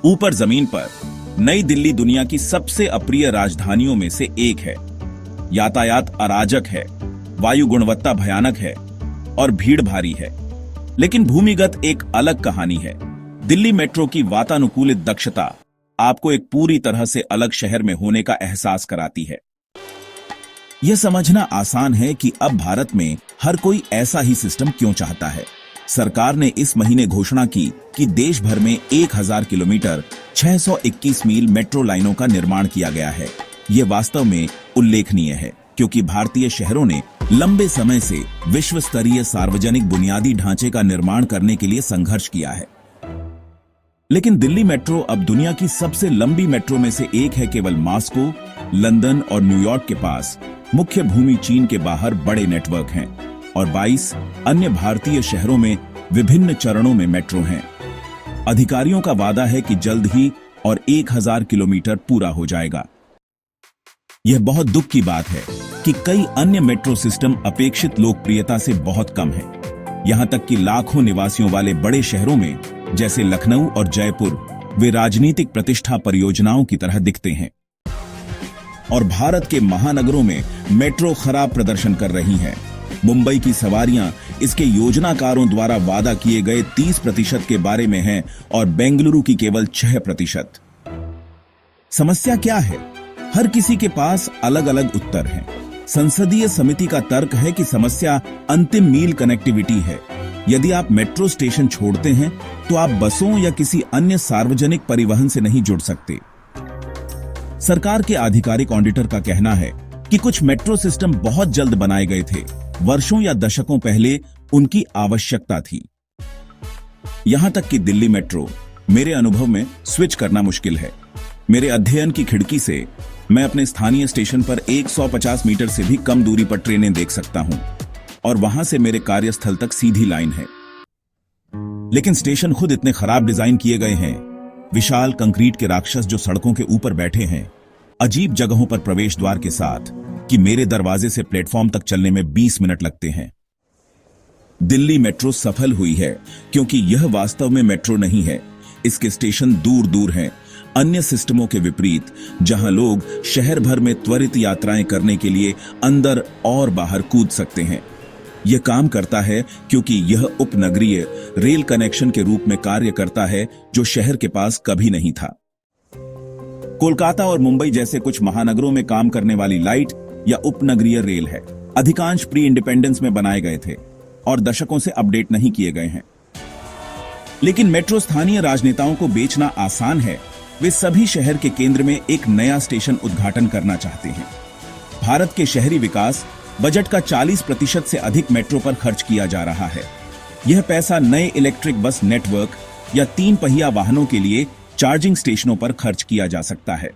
ऊपर जमीन पर नई दिल्ली दुनिया की सबसे अप्रिय राजधानियों में से एक है। यातायात अराजक है, वायु गुणवत्ता भयानक है और भीड़ भारी है। लेकिन भूमिगत एक अलग कहानी है। दिल्ली मेट्रो की वातानुकूलित दक्षता आपको एक पूरी तरह से अलग शहर में होने का एहसास कराती है। यह समझना आसान है कि अब भारत में हर कोई ऐसा ही सिस्टम क्यों चाहता है। सरकार ने इस महीने घोषणा की कि देश भर में 1000 किलोमीटर 621 मील मेट्रो लाइनों का निर्माण किया गया है। यह वास्तव में उल्लेखनीय है, क्योंकि भारतीय शहरों ने लंबे समय से विश्व स्तरीय सार्वजनिक बुनियादी ढांचे का निर्माण करने के लिए संघर्ष किया है। लेकिन दिल्ली मेट्रो अब दुनिया की सबसे लंबी मेट्रो में से एक है। केवल मॉस्को, लंदन और न्यूयॉर्क के पास मुख्य भूमि चीन के बाहर बड़े नेटवर्क हैं और 22 अन्य भारतीय शहरों में विभिन्न चरणों में मेट्रो हैं। अधिकारियों का वादा है कि जल्द ही और 1000 किलोमीटर पूरा हो जाएगा। यह बहुत दुख की बात है कि कई अन्य मेट्रो सिस्टम अपेक्षित लोकप्रियता से बहुत कम है। यहां तक कि लाखों निवासियों वाले बड़े शहरों में जैसे लखनऊ और जयपुर वे राजनीतिक प्रतिष्ठा परियोजनाओं की तरह दिखते हैं। और भारत के महानगरों में मेट्रो खराब प्रदर्शन कर रही हैं। मुंबई की सवारियां इसके योजनाकारों द्वारा वादा किए गए 30% के बारे में हैं और बेंगलुरु की केवल 6%। समस्या क्या है? हर किसी के पास अलग अलग उत्तर हैं। संसदीय समिति का तर्क है कि समस्या अंतिम मील कनेक्टिविटी है। यदि आप मेट्रो स्टेशन छोड़ते हैं तो आप बसों या किसी अन्य सार्वजनिक परिवहन से नहीं जुड़ सकते। सरकार के आधिकारिक ऑडिटर का कहना है कि कुछ मेट्रो सिस्टम बहुत जल्द बनाए गए थे। वर्षों या दशकों पहले उनकी आवश्यकता थी। यहां तक कि दिल्ली मेट्रो मेरे अनुभव में स्विच करना मुश्किल है। मेरे अध्ययन की खिड़की से मैं अपने स्थानीय स्टेशन पर 150 मीटर से भी कम दूरी पर ट्रेनें देख सकता हूं और वहां से मेरे कार्यस्थल तक सीधी लाइन है। लेकिन स्टेशन खुद इतने खराब डिजाइन किए गए हैं। विशाल कंक्रीट के राक्षस जो सड़कों के ऊपर बैठे हैं, अजीब जगहों पर प्रवेश द्वार के साथ, कि मेरे दरवाजे से प्लेटफॉर्म तक चलने में 20 मिनट लगते हैं। दिल्ली मेट्रो सफल हुई है क्योंकि यह वास्तव में मेट्रो नहीं है। इसके स्टेशन दूर दूर हैं। अन्य सिस्टमों के विपरीत, जहां लोग शहर भर में त्वरित यात्राएं करने के लिए अंदर और बाहर कूद सकते हैं। यह काम करता है क्योंकि यह उपनगरीय रेल कनेक्शन के रूप में कार्य करता है, जो शहर के पास कभी नहीं था। कोलकाता और मुंबई जैसे कुछ महानगरों में काम करने वाली लाइट या उपनगरीय रेल है। अधिकांश प्री इंडिपेंडेंस में बनाए गए थे और दशकों से अपडेट नहीं किए गए हैं। लेकिन मेट्रो स्थानीय राजनेताओं को बेचना आसान है। वे सभी शहर के केंद्र में एक नया स्टेशन उद्घाटन करना चाहते हैं। भारत के शहरी विकास बजट का 40% से अधिक मेट्रो पर खर्च किया जा रहा है। यह पैसा नए इलेक्ट्रिक बस नेटवर्क या 3 पहिया वाहनों के लिए चार्जिंग स्टेशनों पर खर्च किया जा सकता है।